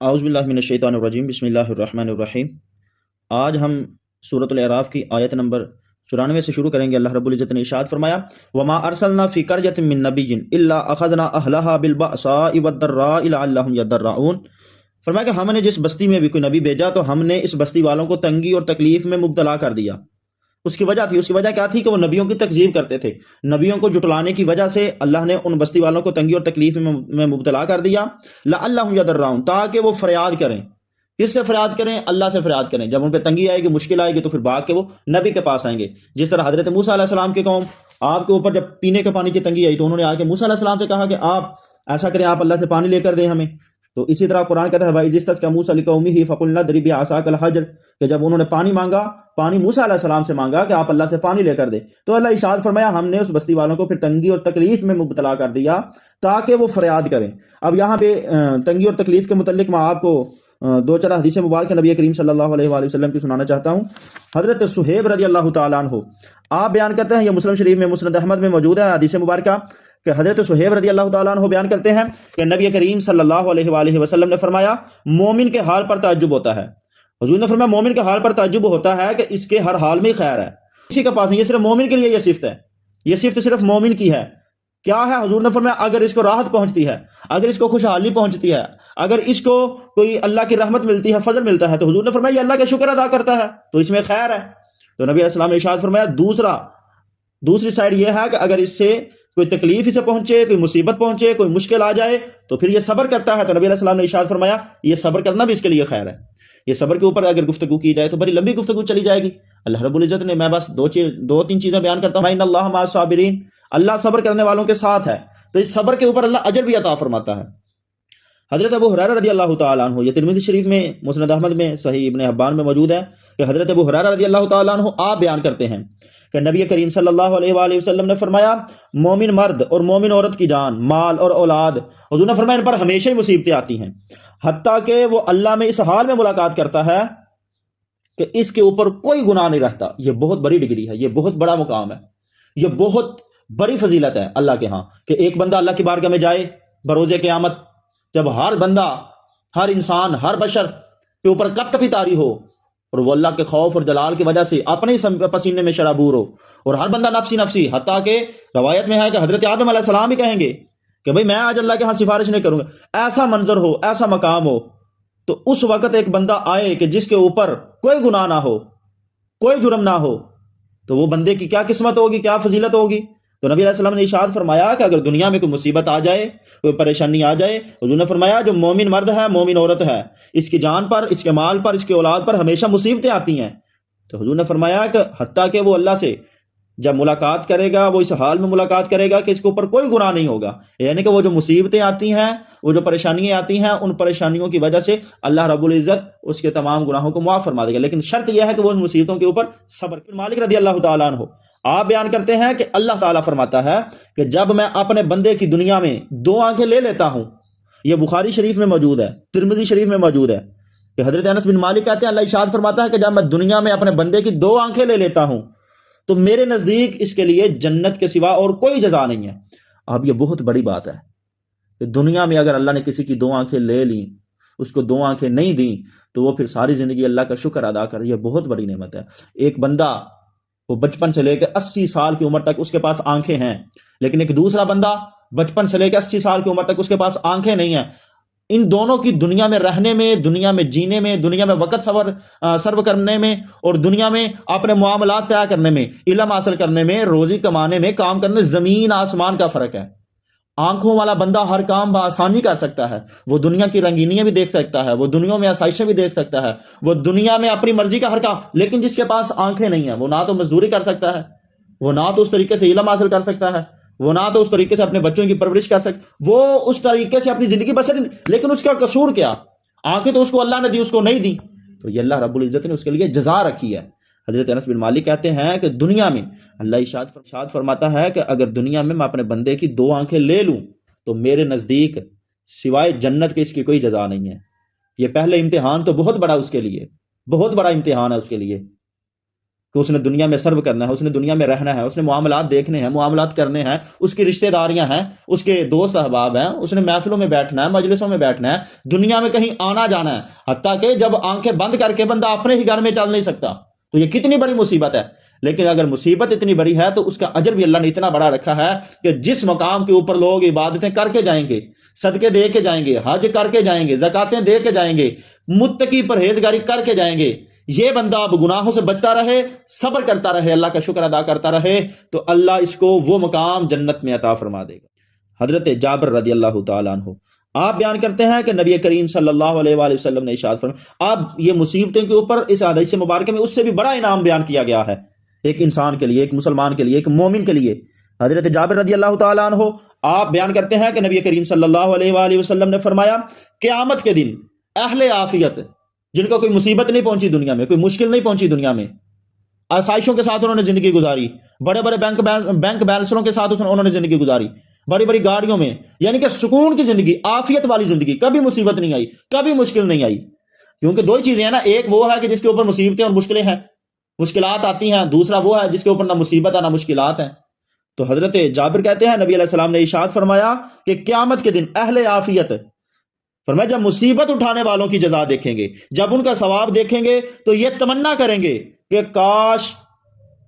اعوذ باللہ من الشیطان الرجیم، بسم اللہ الرحمن الرحیم۔ آج ہم سورۃ الاعراف کی آیت نمبر 94 سے شروع کریں گے۔ اللہ رب العزت نے ارشاد فرمایا، وما ارسلنا فی قریۃ من نبی الا اخذنا اہلها بالبأساء والضراء لعلهم يضرعون۔ فرمایا کہ ہم نے جس بستی میں بھی کوئی نبی بھیجا تو ہم نے اس بستی والوں کو تنگی اور تکلیف میں مبتلا کر دیا۔ اس کی وجہ کیا تھی کہ وہ نبیوں کی تکذیب کرتے تھے۔ نبیوں کو جٹلانے کی وجہ سے اللہ نے ان بستی والوں کو تنگی اور تکلیف میں مبتلا کر دیا۔ لعلہم یضرعون، تاکہ وہ فریاد کریں۔ کس سے فریاد کریں؟ اللہ سے فریاد کریں۔ جب ان پہ تنگی آئے گی، مشکل آئے گی، تو پھر بھاگ کے وہ نبی کے پاس آئیں گے۔ جس طرح حضرت موسیٰ علیہ السلام کی قوم آپ کے اوپر جب پینے کے پانی کی تنگی آئی تو انہوں نے آ کے موسیٰ علیہ السلام سے کہا کہ آپ ایسا کریں، آپ اللہ سے پانی لے کر دیں ہمیں۔ تو اسی طرح قرآن کہتا ہے وَإِذِ اسْتَسْقَىٰ مُوسَىٰ لِقَوْمِهِ فَقُلْنَا اضْرِب بِعَصَاكَ الْحَجَرَ، کہ جب انہوں نے پانی مانگا، پانی موسیٰ علیہ السلام سے مانگا کہ آپ اللہ سے پانی لے کر دیں، تو اللہ ارشاد فرمایا ہم نے اس بستی والوں کو پھر تنگی اور تکلیف میں مبتلا کر دیا تاکہ وہ فریاد کریں۔ اب یہاں پہ تنگی اور تکلیف کے متعلق میں آپ کو دو چار حدیث مبارک نبی کریم صلی اللہ علیہ وآلہ وسلم کی سنانا چاہتا ہوں۔ حضرت صہیب رضی اللہ تعالیٰ عنہ آپ بیان کرتے ہیں، یہ مسلم شریف میں مسند احمد میں موجود ہے حدیث مبارکہ، کہ حضرت صہیب رضی اللہ تعالیٰ عنہ بیان کرتے ہیں کہ نبی کریم صلی اللہ علیہ وآلہ وسلم نے فرمایا مومن کے حال پر تعجب ہوتا ہے۔ حضور نے فرمایا مومن کے حال پر تعجب ہوتا ہے کہ اس کے ہر حال میں خیر ہے، کسی کے پاس نہیں، یہ صرف مومن کے لیے یہ صفت ہے، یہ صفت صرف مومن کی ہے۔ کیا ہے؟ حضور نے فرمایا اگر اس کو راحت پہنچتی ہے، اگر اس کو خوشحالی پہنچتی ہے، اگر اس کو کوئی اللہ کی رحمت ملتی ہے، فضل ملتا ہے، تو حضور نے فرمایا یہ اللہ کا شکر ادا کرتا ہے تو اس میں خیر ہے۔ تو نبی علیہ السلام نے ارشاد فرمایا دوسری سائڈ یہ ہے کہ اگر اس سے کوئی تکلیف اسے پہنچے، کوئی مصیبت پہنچے، کوئی مشکل آ جائے تو پھر یہ صبر کرتا ہے، تو نبی علیہ السلام نے ارشاد فرمایا یہ صبر کرنا بھی اس کے لیے خیر ہے۔ یہ صبر کے اوپر اگر گفتگو کی جائے تو بڑی لمبی گفتگو چلی جائے گی۔ اللہ رب العزت نے، میں بس دو تین چیزیں بیان کرتا ہوں، ان اللہ مع الصابرین، اللہ صبر کرنے والوں کے ساتھ ہے، تو اس صبر کے اوپر اللہ اجر بھی عطا فرماتا ہے۔ حضرت ابو ہریرہ رضی اللہ تعالیٰ عنہ، یہ ترمذی شریف میں، مسند احمد میں، صحیح ابن حبان میں موجود ہے کہ حضرت ابو ہریرہ رضی اللہ تعالیٰ عنہ آپ بیان کرتے ہیں کہ نبی کریم صلی اللہ علیہ وآلہ وسلم نے فرمایا مومن مرد اور مومن عورت کی جان، مال اور اولاد، حضور نے فرمایا ان پر ہمیشہ ہی مصیبتیں آتی ہیں، حتیٰ کہ وہ اللہ میں اس حال میں ملاقات کرتا ہے کہ اس کے اوپر کوئی گناہ نہیں رہتا۔ یہ بہت بڑی ڈگری ہے، یہ بہت بڑا مقام ہے، یہ بہت بڑی فضیلت ہے اللہ کے ہاں، کہ ایک بندہ اللہ کی بارگاہ میں جائے بروز قیامت، جب ہر بندہ، ہر انسان، ہر بشر کے اوپر کپ کپی طاری ہو اور وہ اللہ کے خوف اور جلال کی وجہ سے اپنے ہی پسینے میں شرابور ہو، اور ہر بندہ نفسی نفسی، حتیٰ کہ روایت میں ہے کہ حضرت آدم علیہ السلام ہی کہیں گے کہ بھئی میں آج اللہ کے ہاں سفارش نہیں کروں گا، ایسا منظر ہو، ایسا مقام ہو، تو اس وقت ایک بندہ آئے کہ جس کے اوپر کوئی گناہ نہ ہو، کوئی جرم نہ ہو، تو وہ بندے کی کیا قسمت ہوگی، کیا فضیلت ہوگی۔ تو نبی علیہ السلام نے ارشاد فرمایا کہ اگر دنیا میں کوئی مصیبت آ جائے، کوئی پریشانی آ جائے، حضور نے فرمایا جو مومن مرد ہے، مومن عورت ہے، اس کی جان پر، اس کے مال پر، اس کے اولاد پر ہمیشہ مصیبتیں آتی ہیں۔ تو حضور نے فرمایا کہ حتیٰ کہ وہ اللہ سے جب ملاقات کرے گا، وہ اس حال میں ملاقات کرے گا کہ اس کے اوپر کوئی گناہ نہیں ہوگا، یعنی کہ وہ جو مصیبتیں آتی ہیں، وہ جو پریشانیاں آتی ہیں، ان پریشانیوں کی وجہ سے اللہ رب العزت اس کے تمام گناہوں کو معاف فرما دے گا، لیکن شرط یہ ہے کہ وہ ان مصیبتوں کے اوپر صبر۔ مالک رضی اللہ تعالیٰ عنہ آپ بیان کرتے ہیں کہ اللہ تعالیٰ فرماتا ہے کہ جب میں اپنے بندے کی دنیا میں دو آنکھیں لے لیتا ہوں، یہ بخاری شریف میں موجود ہے، ترمذی شریف میں موجود ہے کہ حضرت انس بن مالک کہتے ہیں اللہ ارشاد فرماتا ہے کہ جب میں دنیا میں اپنے بندے کی دو آنکھیں لے لیتا ہوں تو میرے نزدیک اس کے لیے جنت کے سوا اور کوئی جزا نہیں ہے۔ اب یہ بہت بڑی بات ہے کہ دنیا میں اگر اللہ نے کسی کی دو آنکھیں لے لیں، اس کو دو آنکھیں نہیں دیں، تو وہ پھر ساری زندگی اللہ کا شکر ادا کر، یہ بہت بڑی نعمت ہے۔ ایک بندہ وہ بچپن سے لے کے 80 سال کی عمر تک اس کے پاس آنکھیں ہیں، لیکن ایک دوسرا بندہ بچپن سے لے کے 80 سال کی عمر تک اس کے پاس آنکھیں نہیں ہیں۔ ان دونوں کی دنیا میں رہنے میں، دنیا میں جینے میں، دنیا میں وقت سرو کرنے میں، اور دنیا میں اپنے معاملات طے کرنے میں، علم حاصل کرنے میں، روزی کمانے میں، کام کرنے میں زمین آسمان کا فرق ہے۔ آنکھوں والا بندہ ہر کام بآسانی کر سکتا ہے، وہ دنیا کی رنگینیاں بھی دیکھ سکتا ہے، وہ دنیا میں آسائشیں بھی دیکھ سکتا ہے، وہ دنیا میں اپنی مرضی کا ہر کام، لیکن جس کے پاس آنکھیں نہیں ہیں وہ نہ تو مزدوری کر سکتا ہے، وہ نہ تو اس طریقے سے علم حاصل کر سکتا ہے، وہ نہ تو اس طریقے سے اپنے بچوں کی پرورش کر سکتا، وہ اس طریقے سے اپنی زندگی بسر، لیکن اس کا قصور کیا؟ آنکھیں تو اس کو اللہ نے دی، اس کو نہیں دی، تو یہ اللہ رب العزت نے اس کے لیے جزا رکھی ہے۔ حضرت انس بن مالک کہتے ہیں کہ دنیا میں اللہ ارشاد فرماتا ہے کہ اگر دنیا میں اپنے بندے کی دو آنکھیں لے لوں تو میرے نزدیک سوائے جنت کے اس کی کوئی جزا نہیں ہے۔ یہ پہلے امتحان تو بہت بڑا اس کے لیے، بہت بڑا امتحان ہے اس کے لیے، کہ اس نے دنیا میں سرو کرنا ہے، اس نے دنیا میں رہنا ہے، اس نے معاملات دیکھنے ہیں، معاملات کرنے ہیں، اس کی رشتہ داریاں ہیں، اس کے دوست احباب ہیں، اس نے محفلوں میں بیٹھنا ہے، مجلسوں میں بیٹھنا ہے، دنیا میں کہیں آنا جانا ہے، حتیٰ کہ جب آنکھیں بند کر کے بندہ اپنے ہی گھر میں چل نہیں سکتا، تو یہ کتنی بڑی مصیبت ہے۔ لیکن اگر مصیبت اتنی بڑی ہے تو اس کا اجر بھی اللہ نے اتنا بڑا رکھا ہے کہ جس مقام کے اوپر لوگ عبادتیں کر کے جائیں گے، صدقے دے کے جائیں گے، حج کر کے جائیں گے، زکاتیں دے کے جائیں گے، متقی پرہیزگاری کر کے جائیں گے، یہ بندہ اب گناہوں سے بچتا رہے، صبر کرتا رہے، اللہ کا شکر ادا کرتا رہے، تو اللہ اس کو وہ مقام جنت میں عطا فرما دے گا۔ حضرت جابر رضی اللہ تعالیٰ عنہ آپ بیان کرتے ہیں کہ نبی کریم صلی اللہ علیہ وآلہ وسلم نے ارشاد فرمایا، اب یہ مصیبتوں کے اوپر اس حدیث مبارکہ میں اس سے بھی بڑا انعام بیان کیا گیا ہے ایک انسان کے لیے، ایک مسلمان کے لیے، ایک مومن کے لیے۔ حضرت جابر رضی اللہ تعالیٰ عنہ آپ بیان کرتے ہیں کہ نبی کریم صلی اللہ علیہ وآلہ وسلم نے فرمایا، قیامت کے دن اہل عافیت، جن کو کوئی مصیبت نہیں پہنچی دنیا میں، کوئی مشکل نہیں پہنچی دنیا میں، آسائشوں کے ساتھ انہوں نے زندگی گزاری، بڑے بڑے بینک بیلنسروں کے ساتھ انہوں نے زندگی گزاری، بڑی بڑی گاڑیوں میں، یعنی کہ سکون کی زندگی، عافیت والی زندگی، کبھی مصیبت نہیں آئی، کبھی مشکل نہیں آئی۔ کیونکہ دو ہی چیزیں ہیں نا، ایک وہ ہے کہ جس کے اوپر مصیبتیں اور مشکلیں ہیں، مشکلات آتی ہیں، دوسرا وہ ہے جس کے اوپر نہ مصیبت ہے نہ مشکلات ہیں۔ تو حضرت جابر کہتے ہیں نبی علیہ السلام نے ارشاد فرمایا کہ قیامت کے دن اہل عافیت، فرمایا جب مصیبت اٹھانے والوں کی جزا دیکھیں گے، جب ان کا ثواب دیکھیں گے تو یہ تمنا کریں گے کہ کاش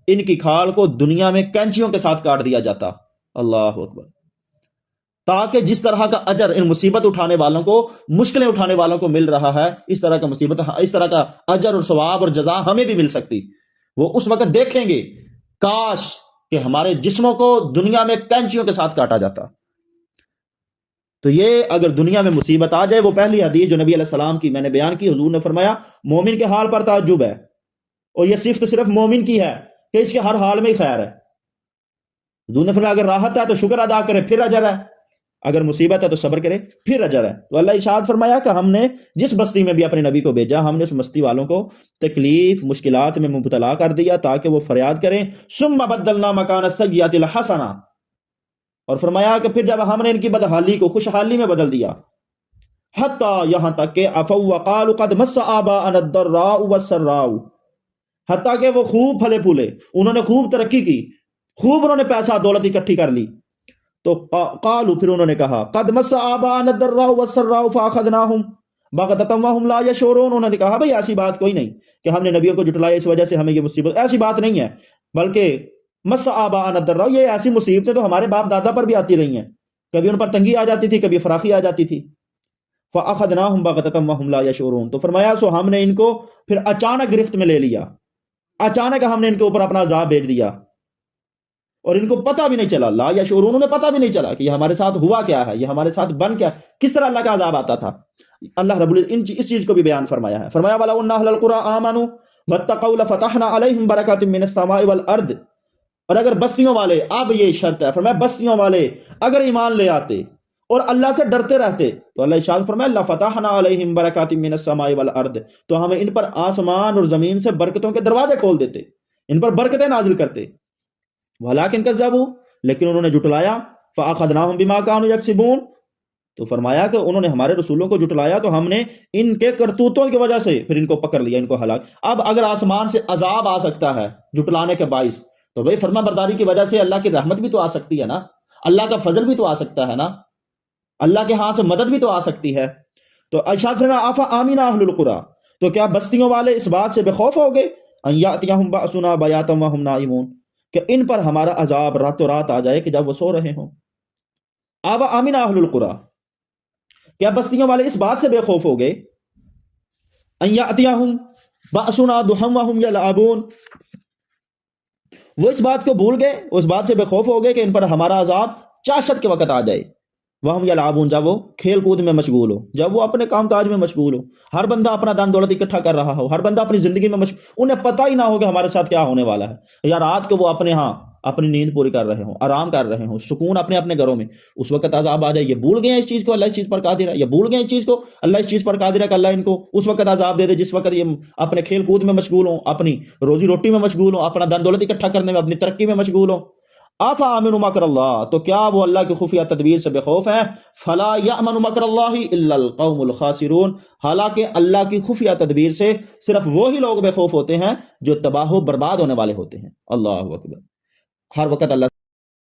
ان کی کھال کو دنیا میں کینچیوں کے ساتھ کاٹ دیا جاتا، اللہ اکبر، تاکہ جس طرح کا اجر ان مصیبت اٹھانے والوں کو، مشکلیں اٹھانے والوں کو مل رہا ہے، اس طرح کا اجر اور ثواب اور جزا ہمیں بھی مل سکتی۔ وہ اس وقت دیکھیں گے کاش کہ ہمارے جسموں کو دنیا میں کینچیوں کے ساتھ کاٹا جاتا۔ تو یہ اگر دنیا میں مصیبت آ جائے، وہ پہلی حدیث جو نبی علیہ السلام کی میں نے بیان کی، حضور نے فرمایا مومن کے حال پر تعجب ہے، اور یہ صرف مومن کی ہے کہ اس کے ہر حال میں ہی خیر ہے۔ حضور نے فرمایا اگر راحت ہے تو شکر ادا کرے، پھر اجر ہے، اگر مصیبت ہے تو صبر کرے، پھر اجر ہے۔ تو اللہ ارشاد فرمایا کہ ہم نے جس بستی میں بھی اپنے نبی کو بھیجا، ہم نے اس بستی والوں کو تکلیف مشکلات میں مبتلا کر دیا تاکہ وہ فریاد کریں، ثم بدلنا مکان السیئۃ الحسنہ، اور فرمایا کہ پھر جب ہم نے ان کی بدحالی کو خوشحالی میں بدل دیا، حتیٰ یہاں تک کہ عفوا وقالوا قد مس آباءنا الضراء والسراء، حتیٰ کہ وہ خوب پھلے پھولے، انہوں نے خوب ترقی کی، خوب انہوں نے پیسہ دولت اکٹھی کر لی، تو قالوا پھر انہوں نے کہا قد مس آباءنا الضراء والسراء فاخذناهم بغتۃ وهم لا يشعرون، انہوں نے کہا بھئی ایسی بات کوئی نہیں کہ ہم نے نبیوں کو جھٹلایا اس وجہ سے ہمیں یہ مصیبت، ایسی بات نہیں ہے، بلکہ مس آباءنا الضراء، یہ ایسی مصیبتیں تو ہمارے باپ دادا پر بھی آتی رہی ہیں، کبھی ان پر تنگی آ جاتی تھی، کبھی فراخی آ جاتی تھی، فاخذناهم بغتۃ وهم لا يشعرون، تو فرمایا سو ہم نے ان کو پھر اچانک گرفت میں لے لیا، اچانک ہم نے ان کے اوپر اپنا عذاب بھیج دیا، اور ان کو پتہ بھی نہیں چلا، لا یشعرون، انہیں پتہ بھی نہیں چلا کہ یہ ہمارے ساتھ ہوا کیا ہے، یہ ہمارے ساتھ بن کیا، کس طرح اللہ کا عذاب آتا تھا۔ اللہ رب العزت اس چیز کو بھی بیان فرمایا ہے، فرمایا وَلَوْ أَنَّ أَهْلَ الْقُرَىٰ آمَنُوا وَاتَّقَوْا لَفَتَحْنَا عَلَيْهِمْ بَرَكَاتٍ مِّنَ السَّمَاءِ وَالْأَرْضِ، اور اگر بستیوں والے، اب یہ شرط ہے، فرمایا بستیوں والے اگر ایمان لے آتے اور اللہ سے ڈرتے رہتے تو اللہ ارشاد فرمایا لَفَتَحْنَا عَلَيْهِمْ بَرَكَاتٍ مِّنَ السَّمَاءِ وَالْأَرْضِ، تو ہم ان پر آسمان اور زمین سے برکتوں کے دروازے کھول دیتے، ان پر برکتیں نازل کرتے، وَلَٰكِن كَذَّبُوا، لیکن انہوں نے جھٹلایا، فَأَخَذْنَاهُمْ بِمَا كَانُوا يَكْسِبُونَ، تو فرمایا کہ انہوں نے ہمارے رسولوں کو جھٹلایا تو ہم نے ان کے کرتوتوں کی وجہ سے پھر ان کو پکڑ لیا، ان کو ہلاک۔ اب اگر آسمان سے عذاب آ سکتا ہے جھٹلانے کے باعث، تو بھئی فرما برداری کی وجہ سے اللہ کی رحمت بھی تو آ سکتی ہے نا، اللہ کا فضل بھی تو آ سکتا ہے نا، اللہ کے ہاں سے مدد بھی تو آ سکتی ہے۔ تو ارشاد فرمایا آفا آمین اہل القریٰ، تو کیا بستیوں والے اس بات سے بے خوف ہو گئے، ان یاتیہم بأسنا بیاتا وہم نائمون، کہ ان پر ہمارا عذاب راتوں رات آ جائے کہ جب وہ سو رہے ہوں۔ آفا آمین اہل القریٰ، کیا بستیوں والے اس بات سے بے خوف ہو گئے، ان یاتیہم بأسنا ضحی وہم یلعبون، وہ اس بات کو بھول گئے، اس بات سے بے خوف ہو گئے کہ ان پر ہمارا عذاب چاشت کے وقت آ جائے، وہم یلعبون، جب وہ کھیل کود میں مشغول ہو، جب وہ اپنے کام کاج میں مشغول ہو، ہر بندہ اپنا دان دولت اکٹھا کر رہا ہو، ہر بندہ اپنی زندگی میں مشغول، انہیں پتہ ہی نہ ہو کہ ہمارے ساتھ کیا ہونے والا ہے، یا رات کو وہ اپنے ہاں اپنی نیند پوری کر رہے ہوں، آرام کر رہے ہوں، سکون اپنے اپنے گھروں میں، اس وقت عذاب آ جائے، یہ بھول گئے ہیں اس چیز کو، اللہ اس چیز پر قادر ہے، یہ بھول گئے اس چیز کو، اللہ اس چیز پر قادر ہے کہ اللہ ان کو اس وقت عذاب دے دے جس وقت یہ اپنے کھیل کود میں مشغول ہوں، اپنی روزی روٹی میں مشغول ہوں، اپنا دان دولت اکٹھا کرنے میں، اپنی ترقی میں مشغول ہوں۔ آفا امن مکر اللہ، تو کیا وہ اللہ کی خفیہ تدبیر سے بے خوف ہیں؟ فلا یامن مکر اللہ الا القوم الخاسرون، حالانکہ اللہ کی خفیہ تدبیر سے صرف وہی لوگ بے خوف ہوتے ہیں جو تباہ و برباد ہونے والے ہوتے ہیں۔ اللہ اکبر۔ ہر وقت اللہ